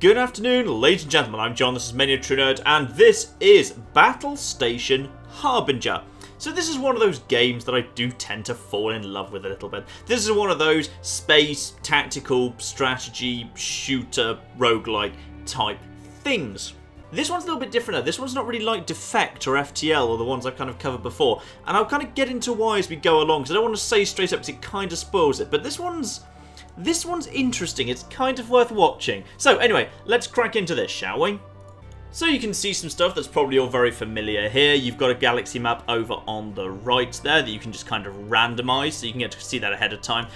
Good afternoon, ladies and gentlemen, I'm John, this is Many a True Nerd, and this is Battlestation Harbinger. So this is one of those games that I do tend to fall in love with a little bit. This is one of those space, tactical, strategy, shooter, roguelike type things. This one's a little bit different though. This one's not really like Defect or FTL or the ones I've kind of covered before. And I'll kind of get into why as we go along, because I don't want to say straight up because it kind of spoils it. But this one's interesting. It's kind of worth watching. So anyway, let's crack into this, shall we? So you can see some stuff that's probably all very familiar here. You've got a galaxy map over on the right there that you can just kind of randomize, so you can get to see that ahead of time.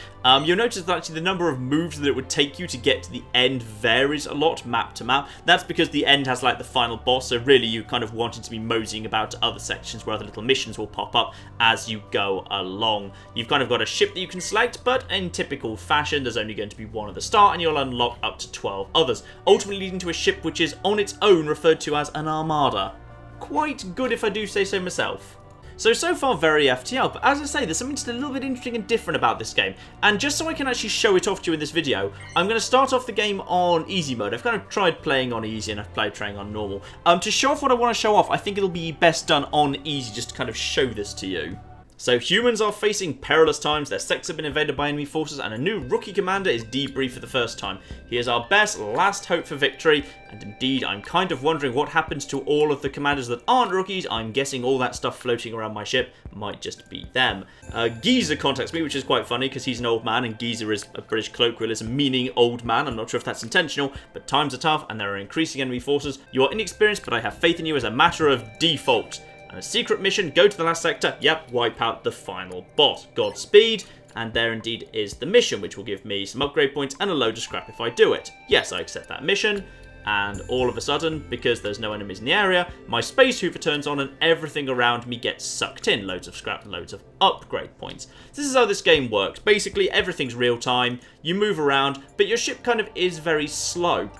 You'll notice that actually the number of moves that it would take you to get to the end varies a lot, map to map. That's because the end has like the final boss, so really you kind of wanted to be moseying about to other sections where other little missions will pop up as you go along. You've kind of got a ship that you can select, but in typical fashion, there's only going to be one at the start, and you'll unlock up to 12 others, ultimately leading to a ship which is on its own referred to as an armada. Quite good if I do say so myself. So far very FTL, but as I say, there's something just a little bit interesting and different about this game. And just so I can actually show it off to you in this video, I'm going to start off the game on easy mode. I've kind of tried playing on easy and I've played playing on normal. To show off what I want to show off, I think it'll be best done on easy just to kind of show this to you. So humans are facing perilous times, their sects have been invaded by enemy forces, and a new rookie commander is debriefed for the first time. He is our best last hope for victory, and indeed I'm kind of wondering what happens to all of the commanders that aren't rookies. I'm guessing all that stuff floating around my ship might just be them. Geezer contacts me, which is quite funny because he's an old man, and Geezer is a British colloquialism meaning old man. I'm not sure if that's intentional, but times are tough and there are increasing enemy forces. You are inexperienced, but I have faith in you as a matter of default. And a secret mission, go to the last sector, yep, wipe out the final boss. Godspeed, and there indeed is the mission, which will give me some upgrade points and a load of scrap if I do it. Yes, I accept that mission, and all of a sudden, because there's no enemies in the area, my space hoover turns on and everything around me gets sucked in. Loads of scrap and loads of upgrade points. This is how this game works. Basically, everything's real time, you move around, but your ship kind of is very slow.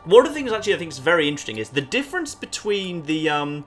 One of the things actually I think is very interesting is the difference between the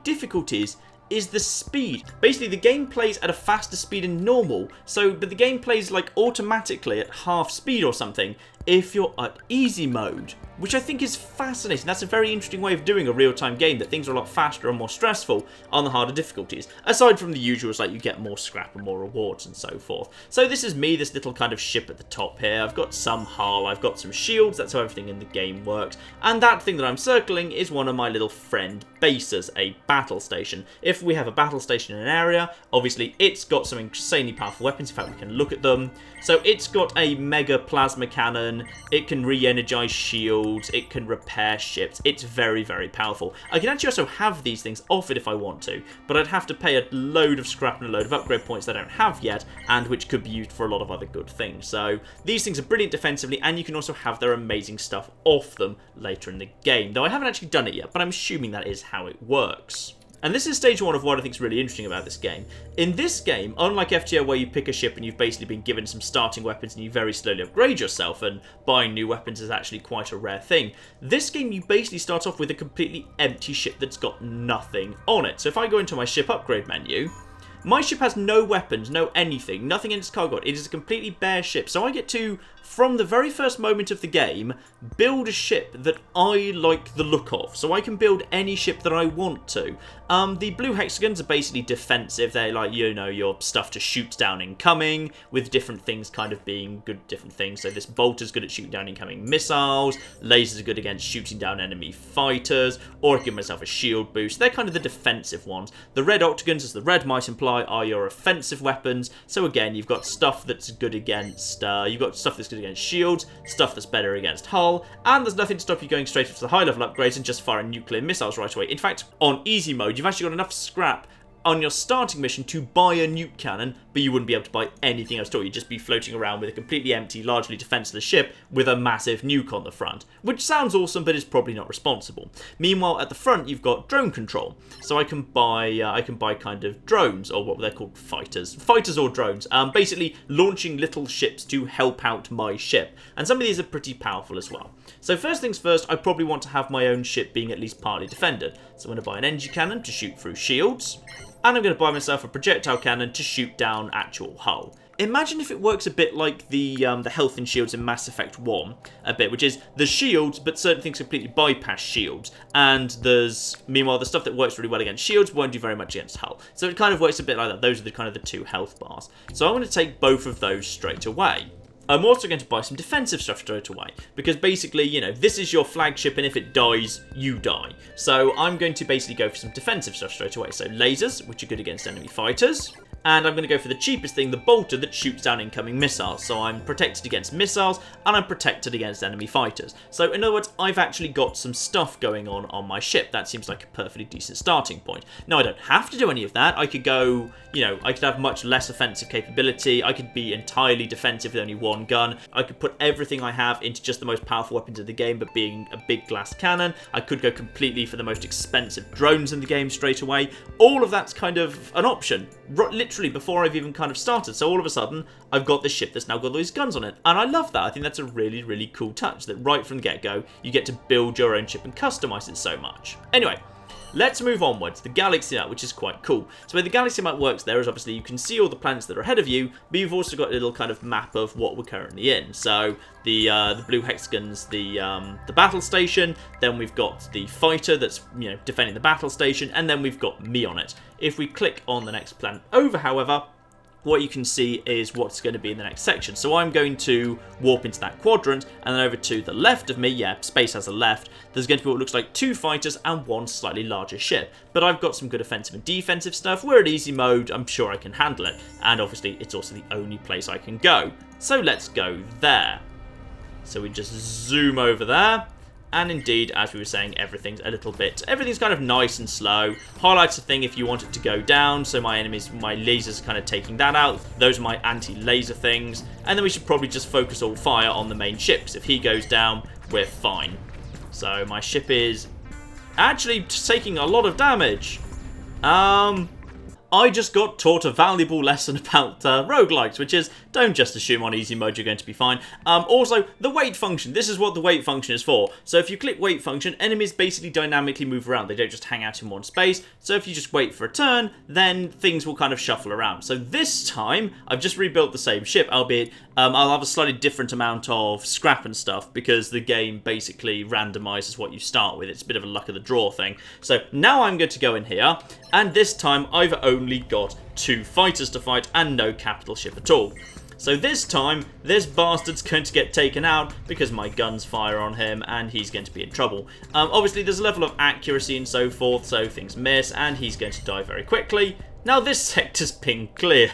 difficulties is the speed. Basically, the game plays at a faster speed than normal, but the game plays like automatically at half speed or something if you're at easy mode, which I think is fascinating. That's a very interesting way of doing a real-time game, that things are a lot faster and more stressful on the harder difficulties, aside from the usuals like you get more scrap and more rewards and so forth. So this is me, this little kind of ship at the top here. I've got some hull, I've got some shields, that's how everything in the game works, and that thing that I'm circling is one of my little friend bases, a battle station. If we have a battle station in an area, obviously it's got some insanely powerful weapons. In fact, we can look at them. So it's got a mega plasma cannon, it can re-energize shields, it can repair ships. It's very, very powerful. I can actually also have these things off it if I want to, but I'd have to pay a load of scrap and a load of upgrade points that I don't have yet, and which could be used for a lot of other good things. So these things are brilliant defensively, and you can also have their amazing stuff off them later in the game, though I haven't actually done it yet, but I'm assuming that is how it works. And this is stage 1 of what I think is really interesting about this game. In this game, unlike FTL where you pick a ship and you've basically been given some starting weapons and you very slowly upgrade yourself, and buying new weapons is actually quite a rare thing, this game you basically start off with a completely empty ship that's got nothing on it. So if I go into my ship upgrade menu, my ship has no weapons, no anything, nothing in its cargo. It is a completely bare ship. So I get to, from the very first moment of the game, build a ship that I like the look of. So I can build any ship that I want to. The blue hexagons are basically defensive. They're like, you know, your stuff to shoot down incoming, with different things kind of being good different things. So this bolter's good at shooting down incoming missiles, lasers are good against shooting down enemy fighters, or I can give myself a shield boost. They're kind of the defensive ones. The red octagons, as the red might imply, are your offensive weapons. So again, you've got stuff that's good against shields, stuff that's better against hull, and there's nothing to stop you going straight into the high level upgrades and just firing nuclear missiles right away. In fact, on easy mode, you've actually got enough scrap on your starting mission to buy a nuke cannon, but you wouldn't be able to buy anything else at all. You'd just be floating around with a completely empty, largely defenseless ship with a massive nuke on the front, which sounds awesome, but is probably not responsible. Meanwhile, at the front, you've got drone control, so I can buy kind of drones, or what they're called, fighters or drones, basically launching little ships to help out my ship, and some of these are pretty powerful as well. So first things first, I probably want to have my own ship being at least partly defended, so I'm going to buy an energy cannon to shoot through shields, and I'm going to buy myself a projectile cannon to shoot down actual hull. Imagine if it works a bit like the health and shields in Mass Effect 1, a bit, which is there's shields, but certain things completely bypass shields, and meanwhile, the stuff that works really well against shields won't do very much against hull. So it kind of works a bit like that. Those are the kind of the two health bars. So I'm going to take both of those straight away. I'm also going to buy some defensive stuff straight away, because basically, you know, this is your flagship, and if it dies, you die. So I'm going to basically go for some defensive stuff straight away. So lasers, which are good against enemy fighters. And I'm going to go for the cheapest thing, the bolter that shoots down incoming missiles. So I'm protected against missiles, and I'm protected against enemy fighters. So in other words, I've actually got some stuff going on my ship. That seems like a perfectly decent starting point. Now, I don't have to do any of that. I could go, you know, I could have much less offensive capability. I could be entirely defensive with only one gun. I could put everything I have into just the most powerful weapons of the game, but being a big glass cannon. I could go completely for the most expensive drones in the game straight away. All of that's kind of an option. Literally before I've even kind of started. So all of a sudden, I've got this ship that's now got all these guns on it. And I love that. I think that's a really, really cool touch, that right from the get-go, you get to build your own ship and customize it so much. Anyway, let's move onwards. The galaxy map, which is quite cool. So where the galaxy map works there is obviously you can see all the planets that are ahead of you, but you've also got a little kind of map of what we're currently in. So the blue hexagon's the battle station, then we've got the fighter that's, you know, defending the battle station, and then we've got me on it. If we click on the next planet over, however, what you can see is what's going to be in the next section. So I'm going to warp into that quadrant, and then over to the left of me, yeah, space has a left, there's going to be what looks like 2 fighters and 1 slightly larger ship. But I've got some good offensive and defensive stuff. We're at easy mode, I'm sure I can handle it. And obviously, it's also the only place I can go. So let's go there. So we just zoom over there. And indeed, as we were saying, everything's kind of nice and slow. Highlights a thing if you want it to go down, so my lasers are kind of taking that out. Those are my anti-laser things. And then we should probably just focus all fire on the main ship, because if he goes down, we're fine. So my ship is actually taking a lot of damage. I just got taught a valuable lesson about roguelikes, which is don't just assume on easy mode you're going to be fine. Also, the wait function. This is what the wait function is for. So if you click wait function, enemies basically dynamically move around. They don't just hang out in one space. So if you just wait for a turn, then things will kind of shuffle around. So this time, I've just rebuilt the same ship, albeit I'll have a slightly different amount of scrap and stuff, because the game basically randomizes what you start with. It's a bit of a luck of the draw thing. So now I'm going to go in here, and this time I've only got 2 fighters to fight and no capital ship at all. So this time, this bastard's going to get taken out because my guns fire on him and he's going to be in trouble. Obviously, there's a level of accuracy and so forth, so things miss, and he's going to die very quickly. Now this sector's been cleared.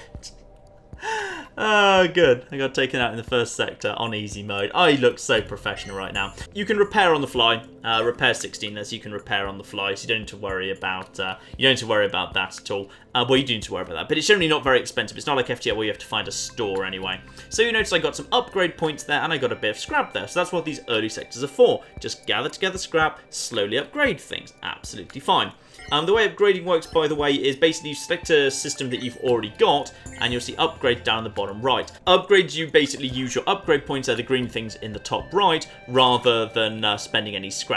Oh, good. I got taken out in the first sector on easy mode. I look so professional right now. You can repair on the fly. Repair 16, so you can repair on the fly, so you don't need to worry about that at all. Well, you do need to worry about that, but it's generally not very expensive. It's not like FTL where you have to find a store anyway. So you notice I got some upgrade points there, and I got a bit of scrap there. So that's what these early sectors are for. Just gather together scrap, slowly upgrade things. Absolutely fine. The way upgrading works, by the way, is basically you select a system that you've already got, and you'll see upgrade down the bottom right. Upgrades, you basically use your upgrade points, they're the green things in the top right, rather than spending any scrap.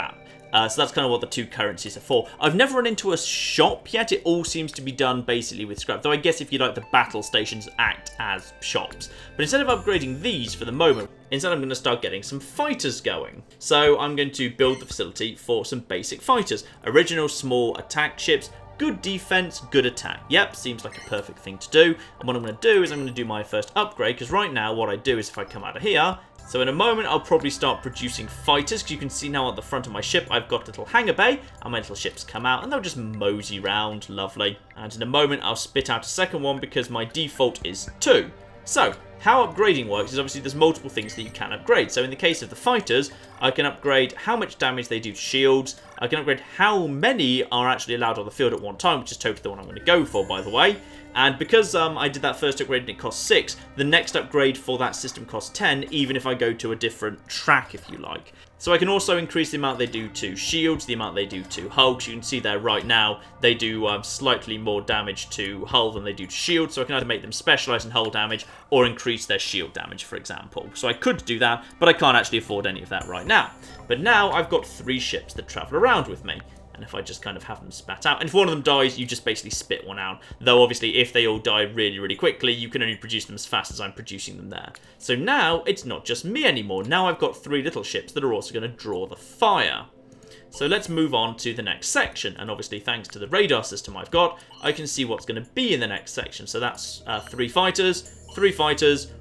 So that's kind of what the 2 currencies are for. I've never run into a shop yet. It all seems to be done basically with scrap. Though I guess if you like, the battle stations act as shops. But instead of upgrading these for the moment, instead I'm going to start getting some fighters going. So I'm going to build the facility for some basic fighters. Original small attack ships. Good defense, good attack. Yep, seems like a perfect thing to do. And what I'm going to do is I'm going to do my first upgrade, because right now what I do is if I come out of here, so in a moment I'll probably start producing fighters, because you can see now at the front of my ship I've got a little hangar bay, and my little ships come out and they'll just mosey round, lovely. And in a moment I'll spit out a second one, because my default is 2. So, how upgrading works is obviously there's multiple things that you can upgrade. So in the case of the fighters, I can upgrade how much damage they do to shields. I can upgrade how many are actually allowed on the field at one time, which is totally the one I'm going to go for, by the way. And because I did that first upgrade and it cost 6, the next upgrade for that system costs 10, even if I go to a different track, if you like. So I can also increase the amount they do to shields, the amount they do to hull. You can see there right now, they do slightly more damage to hull than they do to shield. So I can either make them specialise in hull damage or increase their shield damage, for example. So I could do that, but I can't actually afford any of that right now. But now I've got 3 ships that travel around with me. And if I just kind of have them spat out, and if one of them dies, you just basically spit one out. Though obviously if they all die really, really quickly, you can only produce them as fast as I'm producing them there. So now it's not just me anymore. Now I've got 3 little ships that are also going to draw the fire. So let's move on to the next section, and obviously thanks to the radar system I've got, I can see what's going to be in the next section. So that's 3 fighters,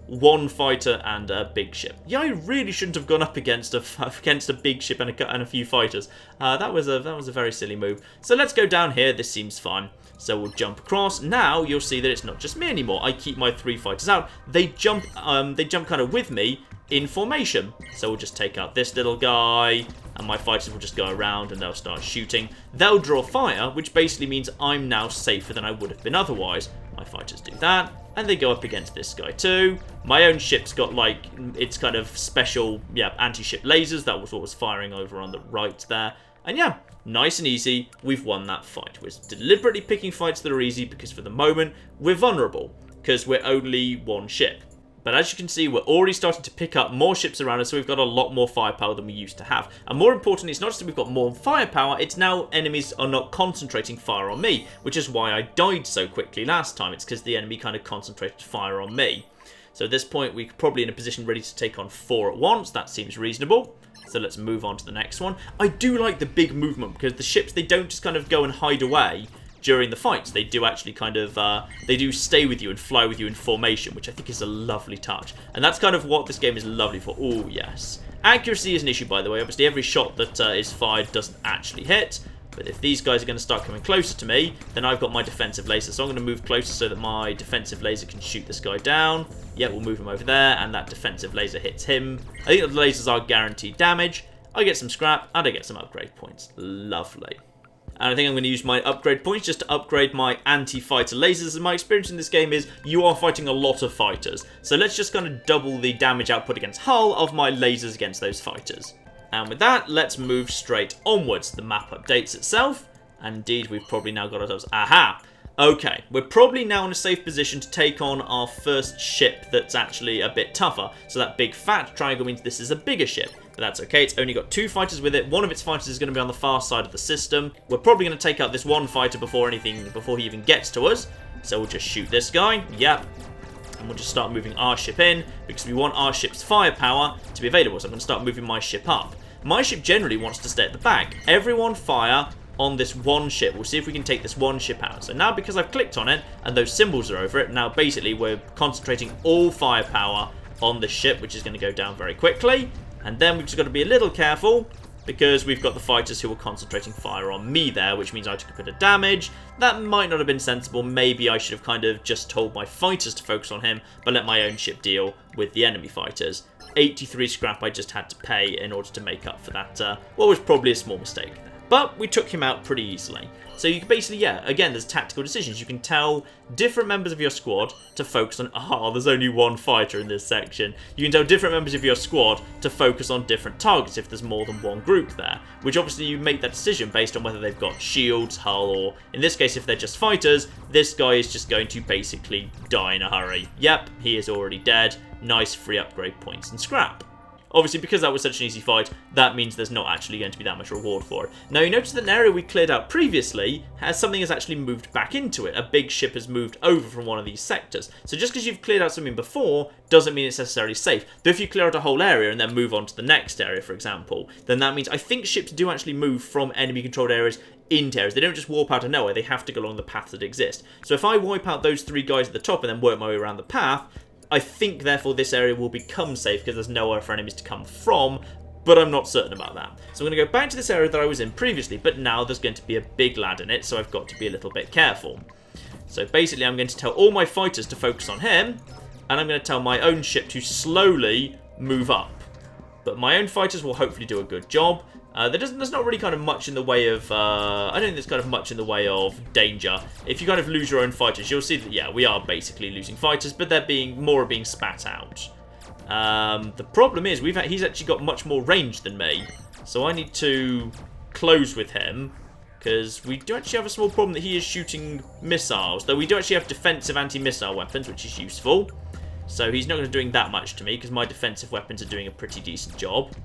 1 fighter, and a big ship. Yeah, I really shouldn't have gone up against a big ship and a few fighters. That was a very silly move. So let's go down here. This seems fine. So we'll jump across. Now you'll see that it's not just me anymore. I keep my 3 fighters out. They jump kind of with me in formation. So we'll just take out this little guy, and my fighters will just go around and they'll start shooting. They'll draw fire, which basically means I'm now safer than I would have been otherwise. My fighters do that, and they go up against this guy too. My own ship's got, like, its kind of special, anti-ship lasers. That was what was firing over on the right there. And yeah, nice and easy, we've won that fight. We're deliberately picking fights that are easy because for the moment, we're vulnerable, because we're only 1 ship. But as you can see, we're already starting to pick up more ships around us, so we've got a lot more firepower than we used to have. And more importantly, it's not just that we've got more firepower, it's now enemies are not concentrating fire on me, which is why I died so quickly last time. It's because the enemy kind of concentrated fire on me. So at this point, we're probably in a position ready to take on 4 at once. That seems reasonable. So let's move on to the next one. I do like the big movement, because the ships, they don't just kind of go and hide away during the fights. They do actually kind of, they do stay with you and fly with you in formation, which I think is a lovely touch. And that's kind of what this game is lovely for. Oh, yes. Accuracy is an issue, by the way. Obviously, every shot that is fired doesn't actually hit. But if these guys are going to start coming closer to me, then I've got my defensive laser. So I'm going to move closer so that my defensive laser can shoot this guy down. Yeah, we'll move him over there, and that defensive laser hits him. I think the lasers are guaranteed damage. I get some scrap, and I get some upgrade points. Lovely. And I think I'm going to use my upgrade points just to upgrade my anti-fighter lasers. And my experience in this game is you are fighting a lot of fighters. So let's just kind of double the damage output against hull of my lasers against those fighters. And with that, let's move straight onwards. The map updates itself. And indeed, we've probably now got ourselves... Aha! Okay, we're probably now in a safe position to take on our first ship that's actually a bit tougher. So that big fat triangle means this is a bigger ship. But that's okay, it's only got 2 fighters with it. One of its fighters is going to be on the far side of the system. We're probably going to take out this 1 fighter before he even gets to us. So we'll just shoot this guy. Yep. And we'll just start moving our ship in, because we want our ship's firepower to be available. So I'm going to start moving my ship up. My ship generally wants to stay at the back. Everyone fire on this 1 ship. We'll see if we can take this 1 ship out. So now, because I've clicked on it and those symbols are over it, now basically we're concentrating all firepower on this ship, which is going to go down very quickly. And then we've just got to be a little careful, because we've got the fighters who are concentrating fire on me there, which means I took a bit of damage. That might not have been sensible. Maybe I should have kind of just told my fighters to focus on him, but let my own ship deal with the enemy fighters. 83 scrap I just had to pay in order to make up for that, what was probably a small mistake there. But we took him out pretty easily. So you can basically, again, there's tactical decisions. You can tell different members of your squad to focus on... there's only 1 fighter in this section. You can tell different members of your squad to focus on different targets if there's more than 1 group there. Which obviously you make that decision based on whether they've got shields, hull, or in this case, if they're just fighters, this guy is just going to basically die in a hurry. Yep, he is already dead. Nice free upgrade points and scrap. Obviously, because that was such an easy fight, that means there's not actually going to be that much reward for it. Now, you notice that an area we cleared out previously something has actually moved back into it. A big ship has moved over from one of these sectors. So just because you've cleared out something before doesn't mean it's necessarily safe. Though if you clear out a whole area and then move on to the next area, for example, then that means I think ships do actually move from enemy-controlled areas into areas. They don't just warp out of nowhere. They have to go along the paths that exist. So if I wipe out those 3 guys at the top and then work my way around the path, I think, therefore, this area will become safe because there's nowhere for enemies to come from, but I'm not certain about that. So I'm going to go back to this area that I was in previously, but now there's going to be a big lad in it, so I've got to be a little bit careful. So basically, I'm going to tell all my fighters to focus on him, and I'm going to tell my own ship to slowly move up. But my own fighters will hopefully do a good job. There's not really kind of much in the way of... I don't think there's kind of much in the way of danger. If you kind of lose your own fighters, you'll see that, yeah, we are basically losing fighters, but they're being spat out. The problem is, he's actually got much more range than me, so I need to close with him, because we do actually have a small problem that he is shooting missiles, though we do actually have defensive anti-missile weapons, which is useful. So he's not going to be doing that much to me, because my defensive weapons are doing a pretty decent job.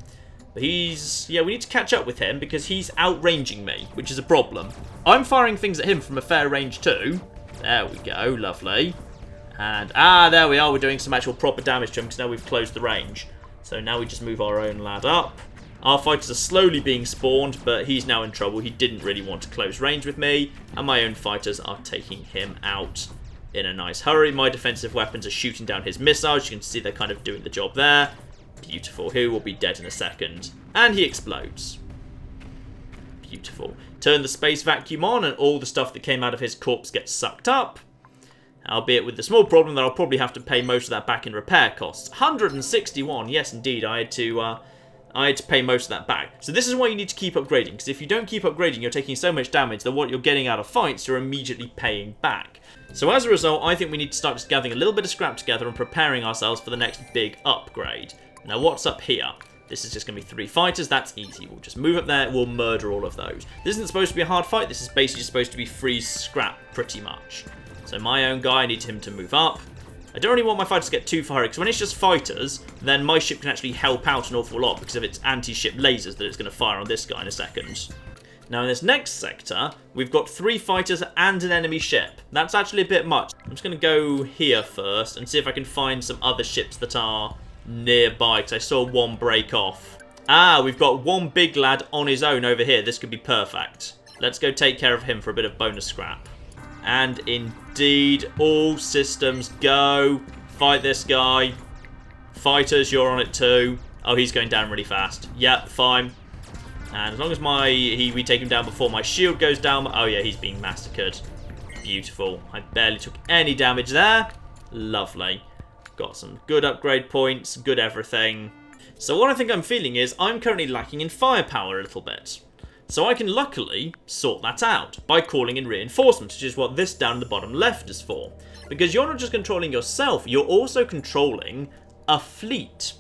But he's... yeah, we need to catch up with him because he's outranging me, which is a problem. I'm firing things at him from a fair range too. There we go, lovely. And, there we are. We're doing some actual proper damage to him because now we've closed the range. So now we just move our own lad up. Our fighters are slowly being spawned, but he's now in trouble. He didn't really want to close range with me, and my own fighters are taking him out in a nice hurry. My defensive weapons are shooting down his missiles. You can see they're kind of doing the job there. Beautiful. He will be dead in a second. And he explodes. Beautiful. Turn the space vacuum on, and all the stuff that came out of his corpse gets sucked up. Albeit with the small problem that I'll probably have to pay most of that back in repair costs. 161. Yes, indeed. I had to pay most of that back. So this is why you need to keep upgrading, because if you don't keep upgrading, you're taking so much damage that what you're getting out of fights, you're immediately paying back. So as a result, I think we need to start just gathering a little bit of scrap together and preparing ourselves for the next big upgrade. Now, what's up here? This is just going to be 3 fighters. That's easy. We'll just move up there. We'll murder all of those. This isn't supposed to be a hard fight. This is basically just supposed to be free scrap, pretty much. So my own guy, I need him to move up. I don't really want my fighters to get too far ahead, because when it's just fighters, then my ship can actually help out an awful lot because of its anti-ship lasers that it's going to fire on this guy in a second. Now in this next sector, we've got 3 fighters and an enemy ship. That's actually a bit much. I'm just going to go here first and see if I can find some other ships that are nearby, because I saw one break off. We've got one big lad on his own over here. This could be perfect. Let's go take care of him for a bit of bonus scrap. And indeed, all systems go. Fight this guy. Fighters, you're on it too. Oh, he's going down really fast. Yep, fine. And as long as we take him down before my shield goes down. Oh yeah, he's being massacred. Beautiful. I barely took any damage there. Lovely. Got some good upgrade points, good everything. So what I think I'm feeling is I'm currently lacking in firepower a little bit. So I can luckily sort that out by calling in reinforcements, which is what this down the bottom left is for. Because you're not just controlling yourself, you're also controlling a fleet.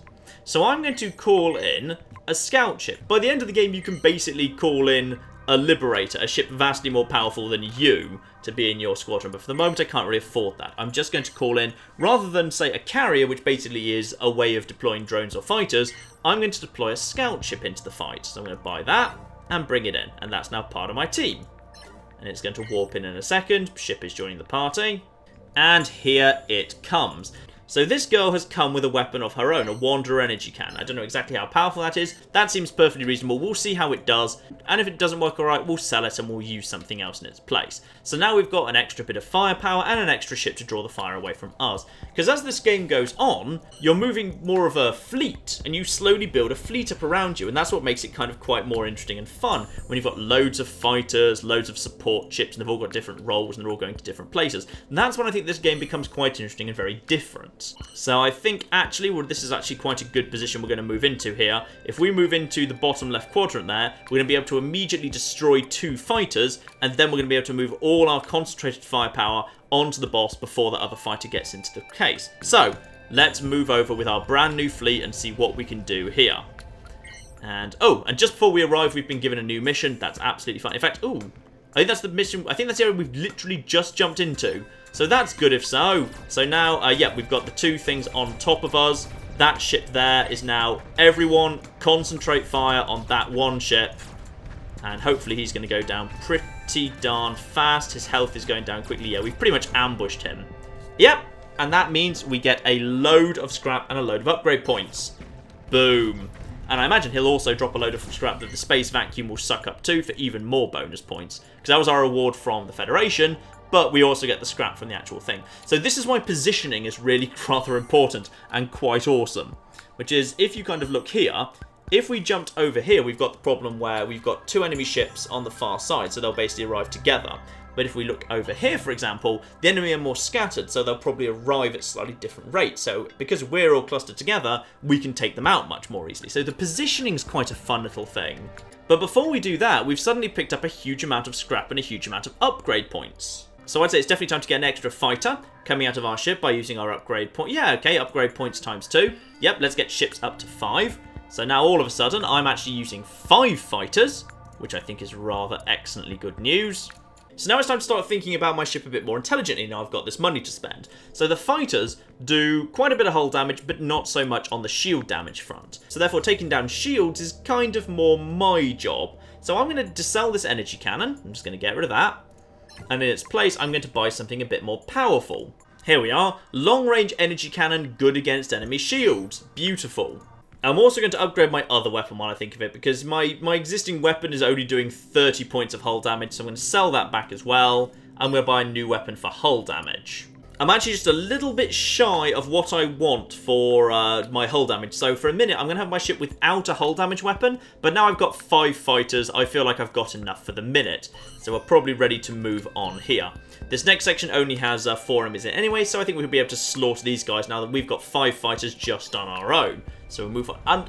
So I'm going to call in a scout ship. By the end of the game, you can basically call in a Liberator, a ship vastly more powerful than you, to be in your squadron. But for the moment, I can't really afford that. I'm just going to call in, rather than, say, a carrier, which basically is a way of deploying drones or fighters, I'm going to deploy a scout ship into the fight. So I'm going to buy that and bring it in, and that's now part of my team. And it's going to warp in a second. Ship is joining the party, and here it comes. So this girl has come with a weapon of her own, a Wanderer energy cannon. I don't know exactly how powerful that is. That seems perfectly reasonable. We'll see how it does, and if it doesn't work alright, we'll sell it and we'll use something else in its place. So now we've got an extra bit of firepower and an extra ship to draw the fire away from us. Because as this game goes on, you're moving more of a fleet, and you slowly build a fleet up around you, and that's what makes it kind of quite more interesting and fun, when you've got loads of fighters, loads of support ships, and they've all got different roles, and they're all going to different places. And that's when I think this game becomes quite interesting and very different. So I think actually, well, this is actually quite a good position we're going to move into here. If we move into the bottom left quadrant there, we're going to be able to immediately destroy 2 fighters, and then we're going to be able to move all our concentrated firepower onto the boss before the other fighter gets into the case. So let's move over with our brand new fleet and see what we can do here. And and just before we arrive, we've been given a new mission. That's absolutely fine. In fact, I think that's the mission. I think that's the area we've literally just jumped into. So that's good if so. So now, yeah, we've got the 2 things on top of us. That ship there is now everyone concentrate fire on that one ship. And hopefully he's going to go down pretty darn fast. His health is going down quickly. Yeah, we've pretty much ambushed him. Yep, and that means we get a load of scrap and a load of upgrade points. Boom. And I imagine he'll also drop a load of scrap that the space vacuum will suck up too for even more bonus points. Because that was our reward from the Federation, but we also get the scrap from the actual thing. So this is why positioning is really rather important and quite awesome. Which is, if you kind of look here, if we jumped over here, we've got the problem where we've got 2 enemy ships on the far side, so they'll basically arrive together. But if we look over here, for example, the enemy are more scattered, so they'll probably arrive at slightly different rates. So because we're all clustered together, we can take them out much more easily. So the positioning's quite a fun little thing. But before we do that, we've suddenly picked up a huge amount of scrap and a huge amount of upgrade points. So I'd say it's definitely time to get an extra fighter coming out of our ship by using our upgrade point. Yeah, okay, upgrade points times 2. Yep, let's get ships up to 5. So now all of a sudden, I'm actually using 5 fighters, which I think is rather excellently good news. So now it's time to start thinking about my ship a bit more intelligently now I've got this money to spend. So the fighters do quite a bit of hull damage, but not so much on the shield damage front. So therefore taking down shields is kind of more my job. So I'm going to sell this energy cannon. I'm just going to get rid of that. And in its place, I'm going to buy something a bit more powerful. Here we are. Long-range energy cannon, good against enemy shields. Beautiful. I'm also going to upgrade my other weapon while I think of it, because my existing weapon is only doing 30 points of hull damage, so I'm going to sell that back as well. I'm going to buy a new weapon for hull damage. I'm actually just a little bit shy of what I want for my hull damage. So for a minute, I'm going to have my ship without a hull damage weapon, but now I've got 5 fighters, I feel like I've got enough for the minute. So we're probably ready to move on here. This next section only has 4 enemies in it anyway, so I think we'll be able to slaughter these guys now that we've got 5 fighters just on our own. So we'll move on. And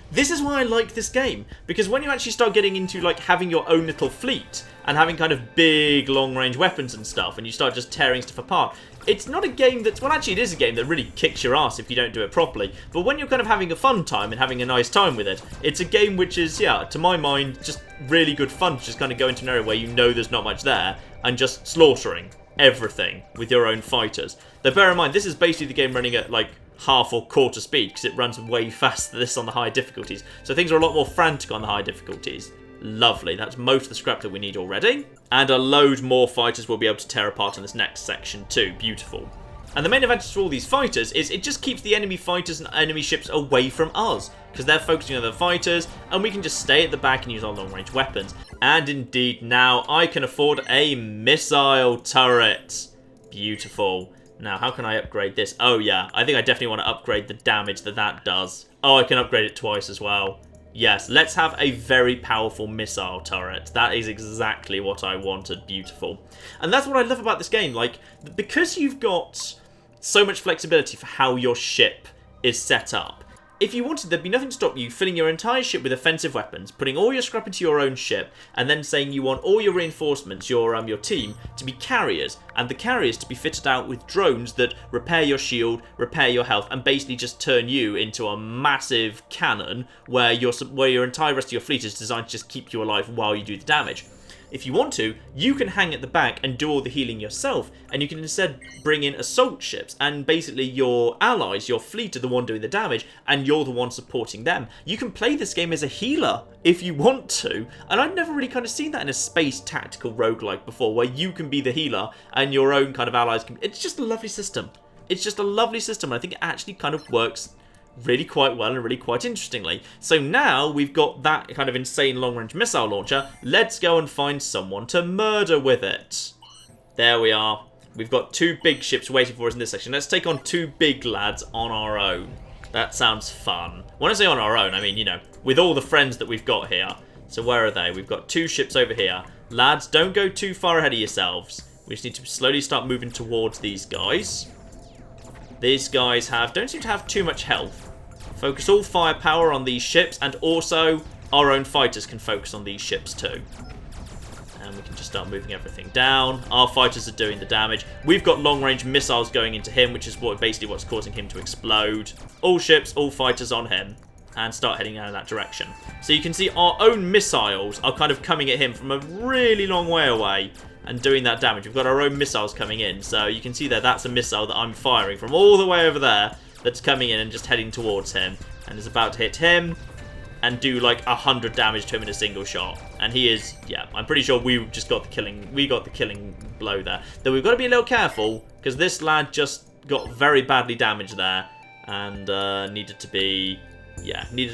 this is why I like this game, because when you actually start getting into like having your own little fleet and having kind of big long-range weapons and stuff, and you start just tearing stuff apart, it's not a game that's, well, actually it is a game that really kicks your ass if you don't do it properly, but when you're kind of having a fun time and having a nice time with it, it's a game which is, yeah, to my mind, just really good fun to just kind of go into an area where you know there's not much there and just slaughtering everything with your own fighters. Though bear in mind, this is basically the game running at like half or quarter speed, because it runs way faster than this on the higher difficulties, so things are a lot more frantic on the higher difficulties. Lovely, that's most of the scrap that we need already. And a load more fighters we'll be able to tear apart in this next section too. Beautiful. And the main advantage for all these fighters is it just keeps the enemy fighters and enemy ships away from us, because they're focusing on the fighters, and we can just stay at the back and use our long-range weapons. And indeed, now I can afford a missile turret. Beautiful. Now, how can I upgrade this? Oh yeah, I think I definitely want to upgrade the damage that does. Oh, I can upgrade it twice as well. Yes, let's have a very powerful missile turret. That is exactly what I wanted. Beautiful. And that's what I love about this game. Like, because you've got so much flexibility for how your ship is set up, if you wanted, there'd be nothing to stop you filling your entire ship with offensive weapons, putting all your scrap into your own ship, and then saying you want all your reinforcements, your team, to be carriers, and the carriers to be fitted out with drones that repair your shield, repair your health, and basically just turn you into a massive cannon where your entire rest of your fleet is designed to just keep you alive while you do the damage. If you want to, you can hang at the back and do all the healing yourself, and you can instead bring in assault ships, and basically your allies, your fleet, are the one doing the damage, and you're the one supporting them. You can play this game as a healer if you want to, and I've never really kind of seen that in a space tactical roguelike before, where you can be the healer and your own kind of allies can... It's just a lovely system. It's just a lovely system, and I think it actually kind of works really quite well and really quite interestingly. So now we've got that kind of insane long-range missile launcher. Let's go and find someone to murder with it. There we are. We've got 2 big ships waiting for us in this section. Let's take on 2 big lads on our own. That sounds fun. When I say on our own, I mean, you know, with all the friends that we've got here. So where are they? We've got 2 ships over here. Lads, don't go too far ahead of yourselves. We just need to slowly start moving towards these guys. These guys don't seem to have too much health. Focus all firepower on these ships, and also our own fighters can focus on these ships too. And we can just start moving everything down. Our fighters are doing the damage. We've got long-range missiles going into him, which is basically what's causing him to explode. All ships, all fighters on him, and start heading out in that direction. So you can see our own missiles are kind of coming at him from a really long way away and doing that damage. We've got our own missiles coming in, so you can see there, that's a missile that I'm firing from all the way over there that's coming in and just heading towards him, and is about to hit him and do like 100 damage to him in a single shot. And he is, yeah, I'm pretty sure we got the killing blow there. Though we've got to be a little careful, because this lad just got very badly damaged there, and needed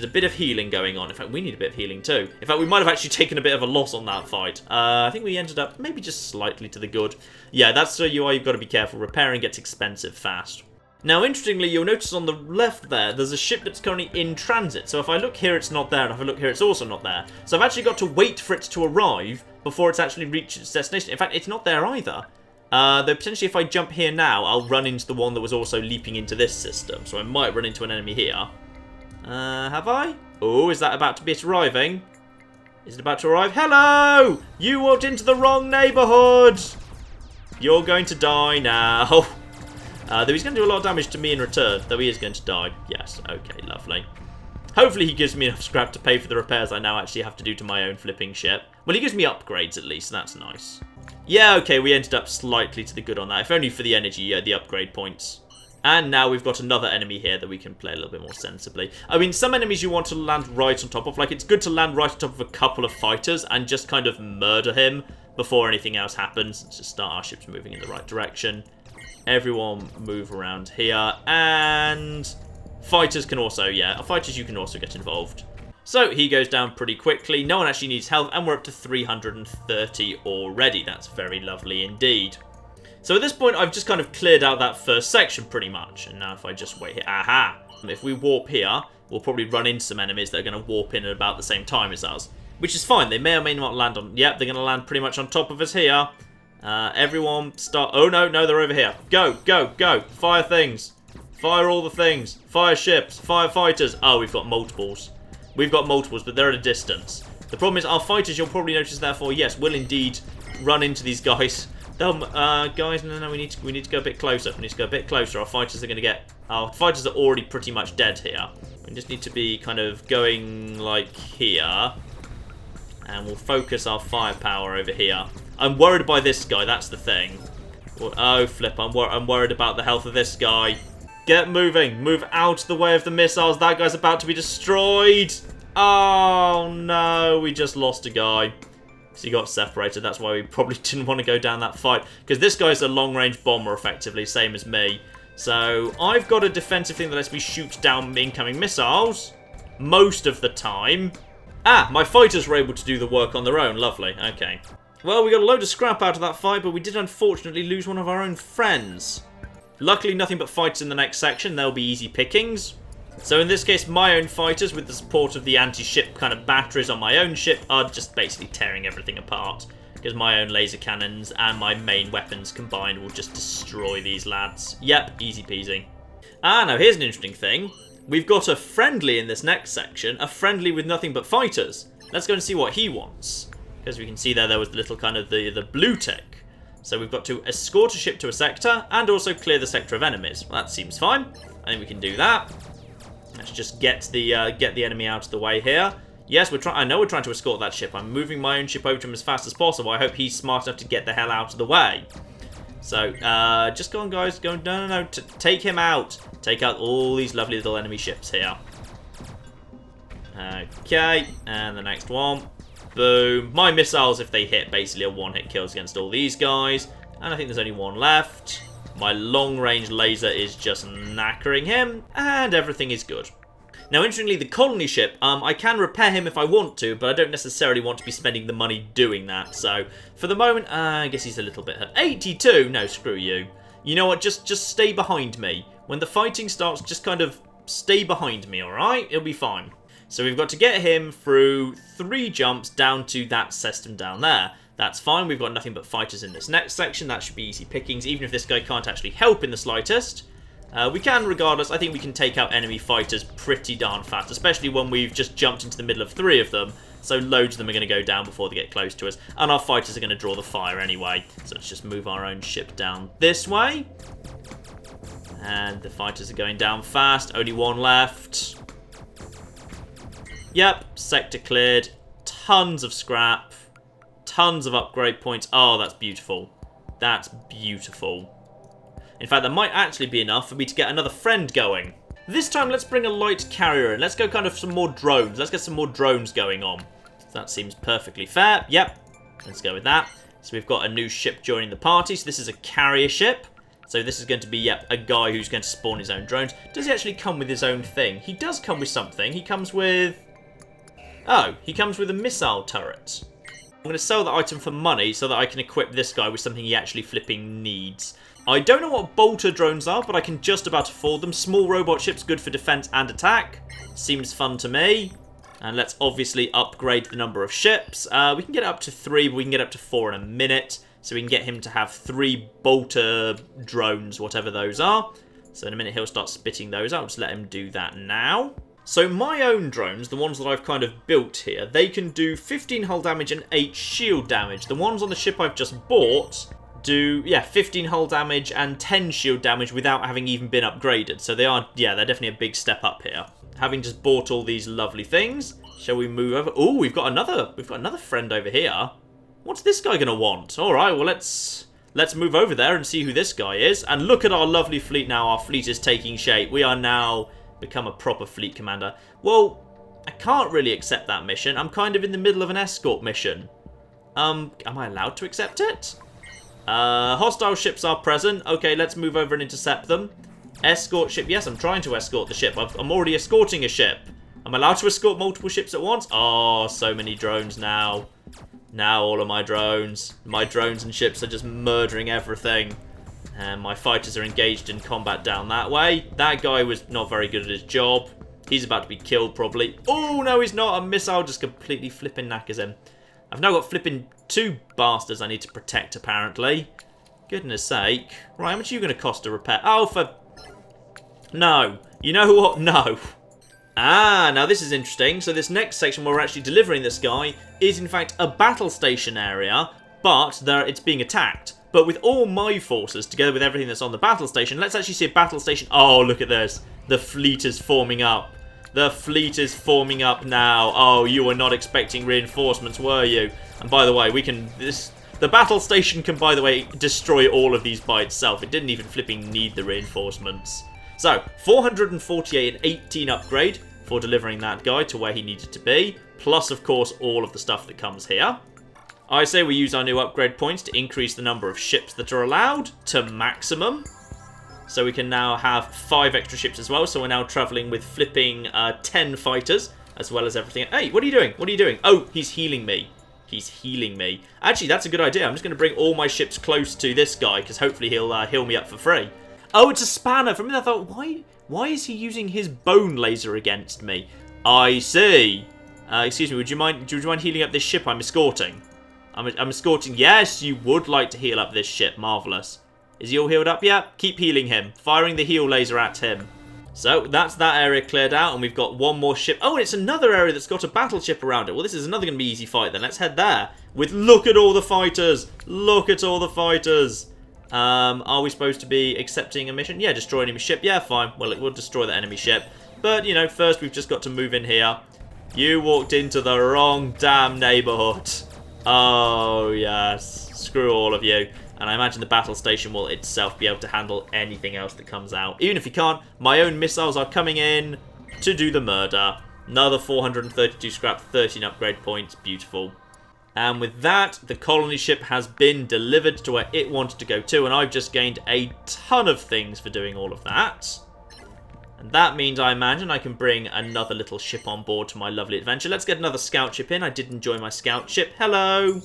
a bit of healing going on. In fact, we need a bit of healing too. In fact, we might have actually taken a bit of a loss on that fight. I think we ended up maybe just slightly to the good. Yeah, that's why you've got to be careful. Repairing gets expensive fast. Now, interestingly, you'll notice on the left there's a ship that's currently in transit. So if I look here, it's not there, and if I look here, it's also not there. So I've actually got to wait for it to arrive before it's actually reached its destination. In fact, it's not there either. Though potentially if I jump here now, I'll run into the one that was also leaping into this system. So I might run into an enemy here. Have I? Oh, is that about to be arriving? Is it about to arrive? Hello! You walked into the wrong neighbourhood! You're going to die now. Though he's going to do a lot of damage to me in return, though he is going to die. Yes, okay, lovely. Hopefully he gives me enough scrap to pay for the repairs I now actually have to do to my own flipping ship. Well, he gives me upgrades at least, so that's nice. Yeah, okay, we ended up slightly to the good on that. If only for the energy, the upgrade points. And now we've got another enemy here that we can play a little bit more sensibly. I mean, some enemies you want to land right on top of. Like, it's good to land right on top of a couple of fighters and just kind of murder him before anything else happens. Let's just start our ships moving in the right direction. Everyone move around here. And fighters can also, fighters you can also get involved. So he goes down pretty quickly. No one actually needs help, and we're up to 330 already. That's very lovely indeed. So at this point, I've just kind of cleared out that first section pretty much. And now if I just wait here, aha! If we warp here, we'll probably run into some enemies that are going to warp in at about the same time as us. Which is fine. They may or may not land on... Yep, they're going to land pretty much on top of us here. Everyone start... Oh, no, they're over here. Go, go, go. Fire things. Fire all the things. Fire ships. Fire fighters. Oh, we've got multiples. We've got multiples, but they're at a distance. The problem is our fighters, you'll probably notice, therefore, yes, will indeed run into these guys. Guys, no, we need to go a bit closer. We need to go a bit closer. Our fighters are going to get... Our fighters are already pretty much dead here. We just need to be kind of going like here. And we'll focus our firepower over here. I'm worried by this guy, that's the thing. Oh, flip, I'm worried about the health of this guy. Get moving. Move out of the way of the missiles. That guy's about to be destroyed. Oh, no. We just lost a guy. So he got separated. That's why we probably didn't want to go down that fight. Because this guy's a long-range bomber, effectively. Same as me. So I've got a defensive thing that lets me shoot down incoming missiles. Most of the time. Ah, my fighters were able to do the work on their own. Lovely. Okay. Well, we got a load of scrap out of that fight, but we did unfortunately lose one of our own friends. Luckily, nothing but fighters in the next section. They'll be easy pickings. So in this case, my own fighters, with the support of the anti-ship kind of batteries on my own ship, are just basically tearing everything apart. Because my own laser cannons and my main weapons combined will just destroy these lads. Yep, easy peasy. Ah, now here's an interesting thing. We've got a friendly in this next section, a friendly with nothing but fighters. Let's go and see what he wants. Because we can see there was the little kind of the blue tick. So we've got to escort a ship to a sector and also clear the sector of enemies. Well, that seems fine. I think we can do that. Let's just get the enemy out of the way here. Yes, I know we're trying to escort that ship. I'm moving my own ship over to him as fast as possible. I hope he's smart enough to get the hell out of the way. So, just go on, guys. Go. No. Take him out. Take out all these lovely little enemy ships here. Okay, and the next one. Boom. My missiles, if they hit, basically are one-hit kills against all these guys. And I think there's only one left. My long-range laser is just knackering him, and everything is good. Now, interestingly, the colony ship, I can repair him if I want to, but I don't necessarily want to be spending the money doing that. So, for the moment, I guess he's a little bit hurt. 82? No, screw you. You know what? Just stay behind me. When the fighting starts, just kind of stay behind me, alright? It'll be fine. So we've got to get him through 3 jumps down to that system down there. That's fine. We've got nothing but fighters in this next section. That should be easy pickings, even if this guy can't actually help in the slightest. We can, regardless, I think we can take out enemy fighters pretty darn fast, especially when we've just jumped into the middle of 3 of them, so loads of them are going to go down before they get close to us, and our fighters are going to draw the fire anyway. So let's just move our own ship down this way. And the fighters are going down fast, only one left. Yep, sector cleared, tons of scrap, tons of upgrade points. Oh, that's beautiful. That's beautiful. In fact, that might actually be enough for me to get another friend going. This time, let's bring a light carrier in. Let's go kind of some more drones. Let's get some more drones going on. That seems perfectly fair. Yep, let's go with that. So we've got a new ship joining the party. So this is a carrier ship. So this is going to be, yep, a guy who's going to spawn his own drones. Does he actually come with his own thing? He does come with something. He comes with... Oh, he comes with a missile turret. I'm going to sell that item for money so that I can equip this guy with something he actually flipping needs. I don't know what bolter drones are, but I can just about afford them. Small robot ships, good for defense and attack. Seems fun to me. And let's obviously upgrade the number of ships. We can get up to 3, but we can get up to 4 in a minute. So we can get him to have 3 bolter drones, whatever those are. So in a minute he'll start spitting those out. Just let him do that now. So my own drones, the ones that I've kind of built here, they can do 15 hull damage and 8 shield damage. The ones on the ship I've just bought do, 15 hull damage and 10 shield damage without having even been upgraded. So they are, they're definitely a big step up here. Having just bought all these lovely things, shall we move over? Oh, we've got another friend over here. What's this guy going to want? Alright, well, let's move over there and see who this guy is. And look at our lovely fleet now. Our fleet is taking shape. We are now become a proper fleet commander. Well, I can't really accept that mission. I'm kind of in the middle of an escort mission. Am I allowed to accept it? Hostile ships are present. Okay, let's move over and intercept them. Escort ship. Yes, I'm trying to escort the ship. I'm already escorting a ship. I'm allowed to escort multiple ships at once? Oh, so many drones now. Now all of my drones and ships are just murdering everything. And my fighters are engaged in combat down that way. That guy was not very good at his job. He's about to be killed probably. Oh, no, he's not. A missile just completely flipping knackers him. I've now got flipping 2 bastards I need to protect, apparently. Goodness sake. Right, how much are you going to cost to repair? Oh, for... No. You know what? No. Ah, now this is interesting. So this next section where we're actually delivering this guy is in fact a battle station area, but it's being attacked. But with all my forces, together with everything that's on the battle station, let's actually see a battle station. Oh, look at this. The fleet is forming up. The fleet is forming up now. Oh, you were not expecting reinforcements, were you? And by the way, the battle station can, by the way, destroy all of these by itself. It didn't even flipping need the reinforcements. So, 448 and 18 upgrade for delivering that guy to where he needed to be. Plus, of course, all of the stuff that comes here. I say we use our new upgrade points to increase the number of ships that are allowed to maximum. So we can now have 5 extra ships as well. So we're now travelling with flipping 10 fighters, as well as everything. Hey, what are you doing? What are you doing? Oh, he's healing me. He's healing me. Actually, that's a good idea. I'm just going to bring all my ships close to this guy, because hopefully he'll heal me up for free. Oh, it's a spanner. For a minute I thought, why is he using his bone laser against me? I see. Excuse me, would you mind healing up this ship I'm escorting? I'm escorting. Yes, you would like to heal up this ship. Marvellous. Is he all healed up yet? Keep healing him. Firing the heal laser at him. So, that's that area cleared out, and we've got one more ship. Oh, and it's another area that's got a battleship around it. Well, this is another going to be easy fight then. Let's head there. Look at all the fighters. Look at all the fighters. Are we supposed to be accepting a mission? Yeah, destroy enemy ship. Yeah, fine. Well, it will destroy the enemy ship. But, you know, first we've just got to move in here. You walked into the wrong damn neighbourhood. Oh, yes. Screw all of you. And I imagine the battle station will itself be able to handle anything else that comes out. Even if you can't, my own missiles are coming in to do the murder. Another 432 scrap, 13 upgrade points. Beautiful. And with that, the colony ship has been delivered to where it wanted to go to. And I've just gained a ton of things for doing all of that. And that means, I imagine, I can bring another little ship on board to my lovely adventure. Let's get another scout ship in. I did enjoy my scout ship. Hello.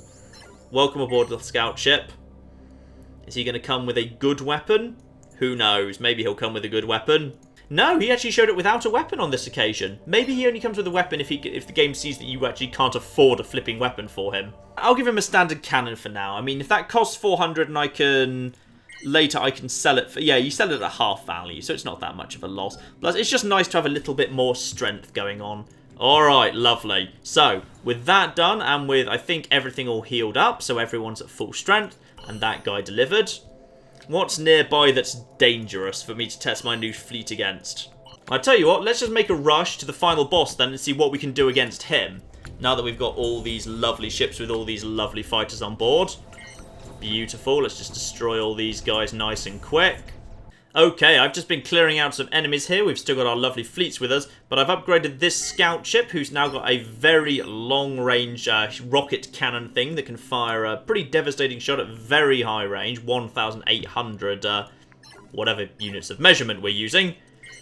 Welcome aboard, little scout ship. Is he going to come with a good weapon? Who knows? Maybe he'll come with a good weapon. No, he actually showed it without a weapon on this occasion. Maybe he only comes with a weapon if the game sees that you actually can't afford a flipping weapon for him. I'll give him a standard cannon for now. I mean, if that costs 400 and later I can sell it for... Yeah, you sell it at half value, so it's not that much of a loss. Plus, it's just nice to have a little bit more strength going on. Alright, lovely. So, with that done, and with, I think, everything all healed up, so everyone's at full strength, and that guy delivered. What's nearby that's dangerous for me to test my new fleet against? I tell you what, let's just make a rush to the final boss then and see what we can do against him. Now that we've got all these lovely ships with all these lovely fighters on board. Beautiful, let's just destroy all these guys nice and quick. Okay, I've just been clearing out some enemies here. We've still got our lovely fleets with us, but I've upgraded this scout ship, who's now got a very long-range rocket cannon thing that can fire a pretty devastating shot at very high range, 1,800 whatever units of measurement we're using,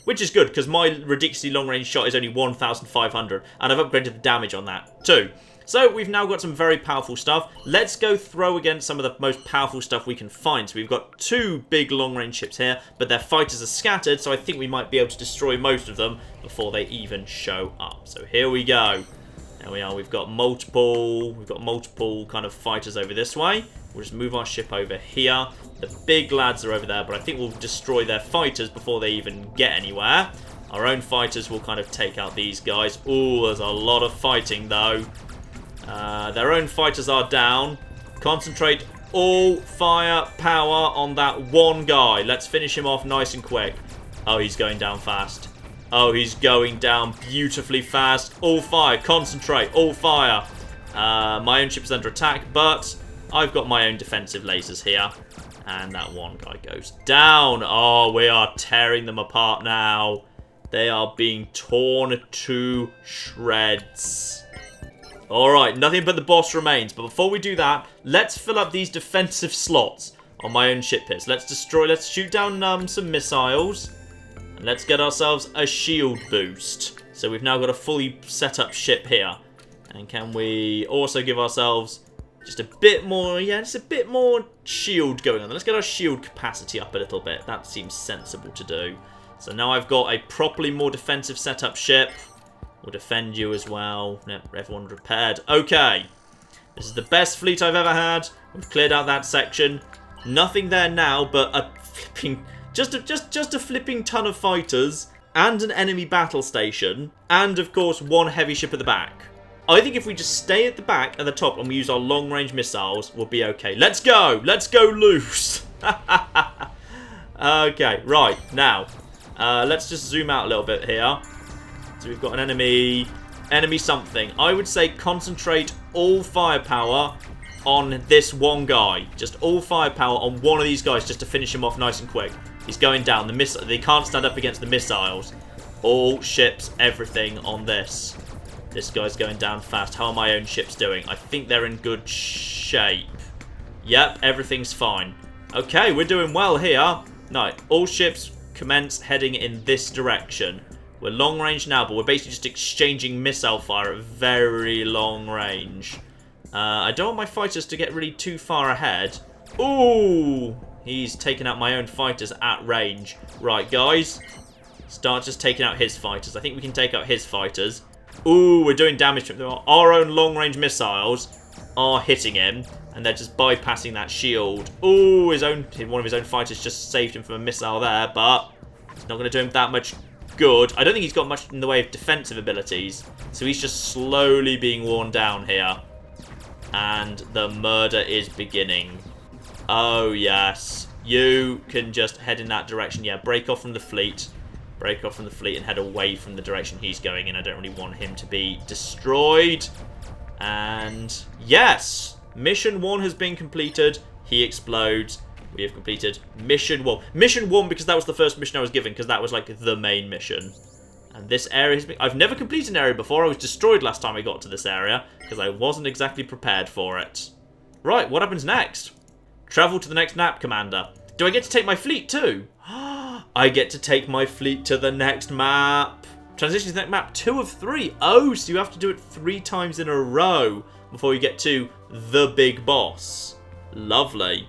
which is good, because my ridiculously long-range shot is only 1,500, and I've upgraded the damage on that, too. So, we've now got some very powerful stuff. Let's go throw against some of the most powerful stuff we can find. So, we've got 2 big long-range ships here, but their fighters are scattered, so I think we might be able to destroy most of them before they even show up. So, here we go. There we are. We've got multiple kind of fighters over this way. We'll just move our ship over here. The big lads are over there, but I think we'll destroy their fighters before they even get anywhere. Our own fighters will kind of take out these guys. Ooh, there's a lot of fighting, though. Their own fighters are down. Concentrate all firepower on that one guy. Let's finish him off nice and quick. Oh, he's going down fast. Oh, he's going down beautifully fast. All fire. Concentrate. All fire. My own ship is under attack, but I've got my own defensive lasers here. And that one guy goes down. Oh, we are tearing them apart now. They are being torn to shreds. Alright, nothing but the boss remains. But before we do that, let's fill up these defensive slots on my own ship here. So let's shoot down some missiles. And let's get ourselves a shield boost. So we've now got a fully set up ship here. And can we also give ourselves just a bit more, just a bit more shield going on. Let's get our shield capacity up a little bit. That seems sensible to do. So now I've got a properly more defensive setup ship. We'll defend you as well. Yep, everyone repaired. Okay. This is the best fleet I've ever had. We've cleared out that section. Nothing there now, but a flipping, just a flipping ton of fighters and an enemy battle station, and of course one heavy ship at the back. I think if we just stay at the back and the top and we use our long-range missiles, we'll be okay. Let's go! Let's go loose! Okay, right, now, let's just zoom out a little bit here. So we've got an enemy something. I would say concentrate all firepower on this one guy. Just all firepower on one of these guys just to finish him off nice and quick. He's going down. They can't stand up against the missiles. All ships, everything on this. This guy's going down fast. How are my own ships doing? I think they're in good shape. Yep, everything's fine. Okay, we're doing well here. No, all ships commence heading in this direction. We're long range now, but we're basically just exchanging missile fire at very long range. I don't want my fighters to get really too far ahead. Ooh! He's taken out my own fighters at range. Right, guys. Start just taking out his fighters. I think we can take out his fighters. Ooh, we're doing damage to him. Our own long-range missiles are hitting him, and they're just bypassing that shield. Ooh, one of his own fighters just saved him from a missile there, but it's not going to do him that much good. I don't think he's got much in the way of defensive abilities, so he's just slowly being worn down here. And the murder is beginning. Oh, yes. You can just head in that direction. Yeah, break off from the fleet. Break off from the fleet and head away from the direction he's going in. I don't really want him to be destroyed. And yes, mission 1 has been completed. He explodes. We have completed mission 1. Mission 1 because that was the first mission I was given, because that was like the main mission. And this area has been... I've never completed an area before. I was destroyed last time I got to this area because I wasn't exactly prepared for it. Right, what happens next? Travel to the next map, Commander. Do I get to take my fleet too? I get to take my fleet to the next map. Transition to the next map, 2 of 3. Oh, so you have to do it 3 times in a row before you get to the big boss. Lovely.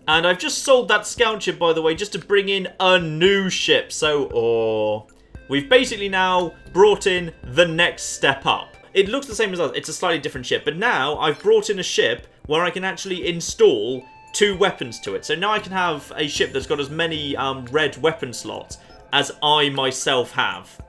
And I've just sold that scout ship, by the way, just to bring in a new ship. So, we've basically now brought in the next step up. It looks the same as us. It's a slightly different ship. But now I've brought in a ship where I can actually install 2 weapons to it. So now I can have a ship that's got as many red weapon slots as I myself have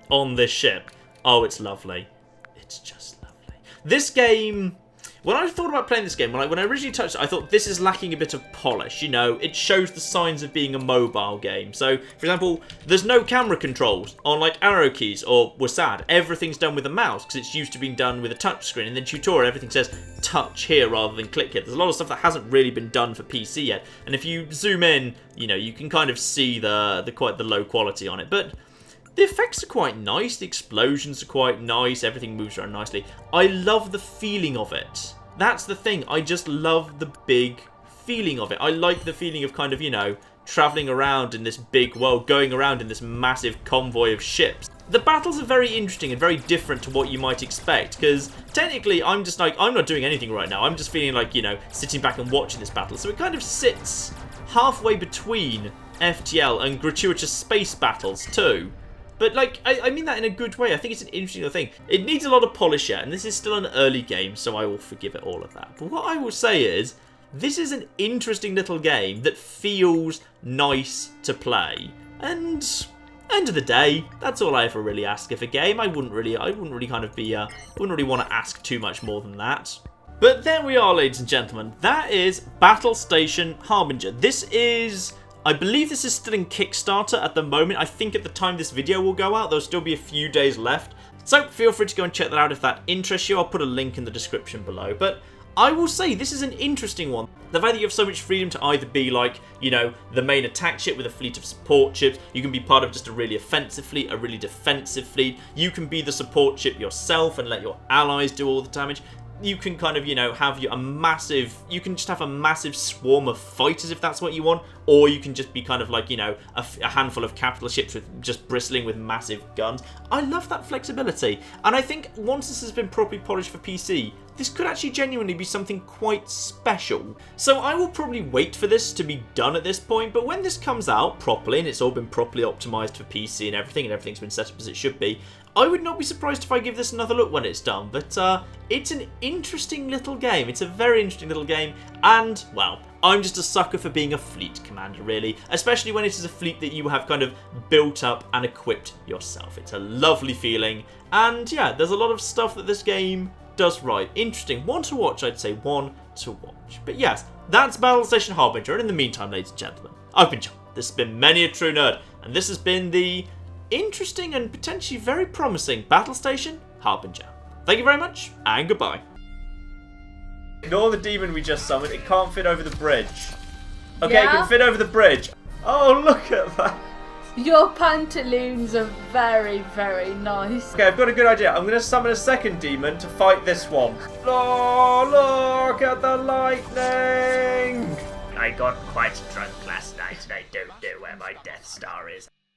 on this ship. Oh, it's lovely. It's just lovely. This game... When I thought about playing this game, when I originally touched it, I thought this is lacking a bit of polish. You know, it shows the signs of being a mobile game. So, for example, there's no camera controls on, like, arrow keys or WASD. Everything's done with a mouse because it's used to being done with a touchscreen. In the tutorial, everything says touch here rather than click here. There's a lot of stuff that hasn't really been done for PC yet. And if you zoom in, you know, you can kind of see quite the low quality on it. But the effects are quite nice, the explosions are quite nice, everything moves around nicely. I love the feeling of it. That's the thing, I just love the big feeling of it. I like the feeling of kind of, you know, travelling around in this big world, going around in this massive convoy of ships. The battles are very interesting and very different to what you might expect, because technically I'm just like, I'm not doing anything right now. I'm just feeling like, you know, sitting back and watching this battle. So it kind of sits halfway between FTL and gratuitous space battles too. But, like, I mean that in a good way. I think it's an interesting thing. It needs a lot of polish yet, and this is still an early game, so I will forgive it all of that. But what I will say is, this is an interesting little game that feels nice to play. And, end of the day, that's all I ever really ask of a game. I wouldn't really kind of be, wouldn't really want to ask too much more than that. But there we are, ladies and gentlemen. That is Battlestation Harbinger. This is... I believe this is still in Kickstarter at the moment. I think at the time this video will go out, there'll still be a few days left So feel free to go and check that out if that interests you. I'll put a link in the description below. But I will say this is an interesting one. The fact that you have so much freedom to either be like, you know, the main attack ship with a fleet of support ships. You can be part of just a really offensive fleet, a really defensive fleet. You can be the support ship yourself and let your allies do all the damage. You can kind of, you know, have you can just have a massive swarm of fighters if that's what you want, or you can just be kind of like, you know, a handful of capital ships with just bristling with massive guns. I love that flexibility, and I think once this has been properly polished for PC, this could actually genuinely be something quite special. So I will probably wait for this to be done at this point, but when this comes out properly and it's all been properly optimized for PC and everything's been set up as it should be, I would not be surprised if I give this another look when it's done. But it's an interesting little game. It's a very interesting little game, and, well, I'm just a sucker for being a fleet commander, really, especially when it is a fleet that you have kind of built up and equipped yourself. It's a lovely feeling, and yeah, there's a lot of stuff that this game does right. Interesting. One to watch, I'd say. One to watch. But yes, that's Battlestation Harbinger, and in the meantime, ladies and gentlemen, I've been John. This has been Many a True Nerd, and this has been the interesting and potentially very promising Battlestation Harbinger. Thank you very much, and goodbye. Ignore the demon we just summoned. It can't fit over the bridge. Okay, yeah? It can fit over the bridge. Oh, look at that. Your pantaloons are very, very nice. Okay, I've got a good idea. I'm going to summon a second demon to fight this one. Oh, look at the lightning. I got quite drunk last night and I don't know where my Death Star is.